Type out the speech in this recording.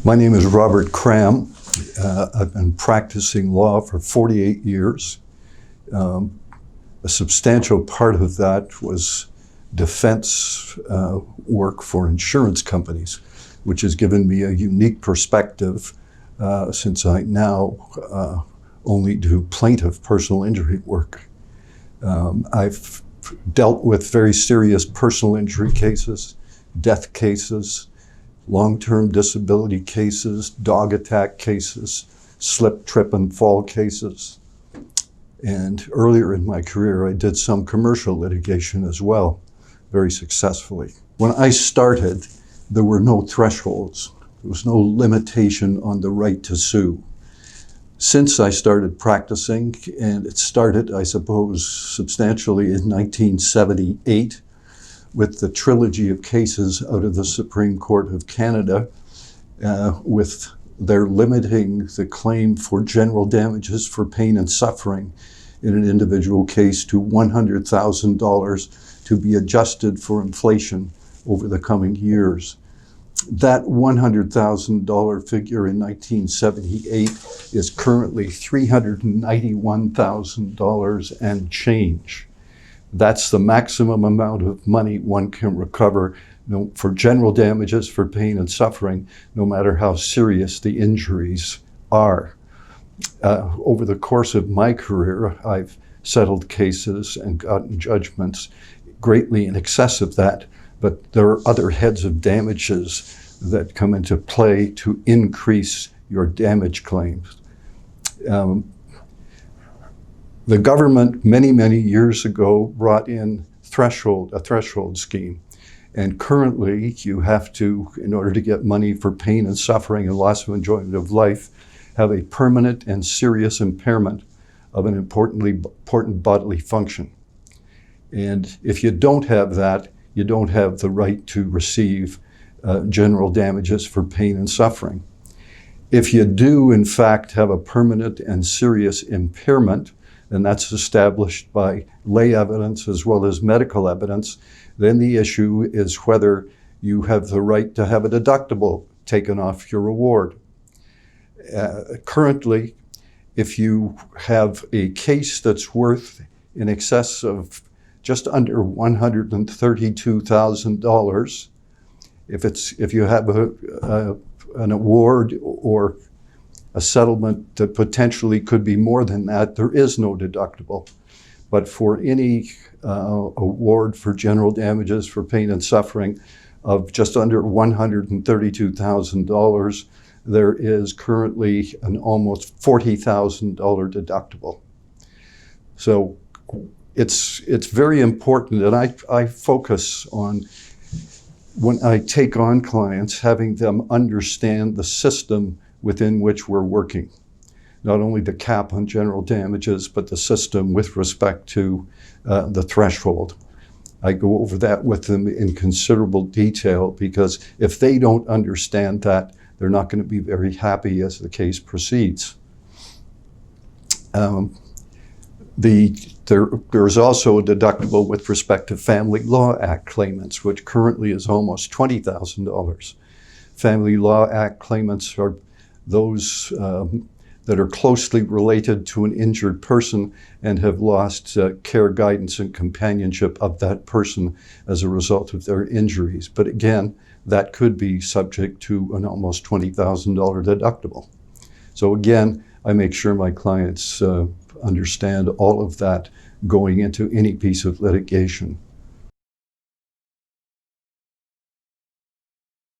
My name is Robert Kram. I've been practicing law for 48 years. A substantial part of that was defense work for insurance companies, which has given me a unique perspective since I now only do plaintiff personal injury work. I've dealt with very serious personal injury cases, death cases, long-term disability cases, dog attack cases, slip, trip, and fall cases. And earlier in my career, I did some commercial litigation as well, very successfully. When I started, there were no thresholds. There was no limitation on the right to sue. Since I started practicing, and it started, I suppose, substantially in 1978, with the trilogy of cases out of the Supreme Court of Canada, with their limiting the claim for general damages for pain and suffering in an individual case to $100,000 to be adjusted for inflation over the coming years. That $100,000 figure in 1978 is currently $391,000 and change. That's the maximum amount of money one can recover for general damages for pain and suffering, no matter how serious the injuries are. Over the course of my career, I've settled cases and gotten judgments greatly in excess of that, but there are other heads of damages that come into play to increase your damage claims. The government many years ago brought in a threshold scheme. And currently you have to, in order to get money for pain and suffering and loss of enjoyment of life, have a permanent and serious impairment of an important bodily function. And if you don't have that, you don't have the right to receive general damages for pain and suffering. If you do, in fact, have a permanent and serious impairment, and that's established by lay evidence as well as medical evidence, then the issue is whether you have the right to have a deductible taken off your award. Currently, if you have a case that's worth in excess of just under $132,000, if you have an award or a settlement that potentially could be more than that, there is no deductible. But for any award for general damages for pain and suffering of just under $132,000, there is currently an almost $40,000 deductible. So it's very important, and I focus on, when I take on clients, having them understand the system within which we're working. Not only the cap on general damages, but the system with respect to the threshold. I go over that with them in considerable detail, because if they don't understand that, they're not going to be very happy as the case proceeds. There's also a deductible with respect to Family Law Act claimants, which currently is almost $20,000. Family Law Act claimants are those that are closely related to an injured person and have lost care, guidance, and companionship of that person as a result of their injuries. But again, that could be subject to an almost $20,000 deductible. So again, I make sure my clients understand all of that going into any piece of litigation.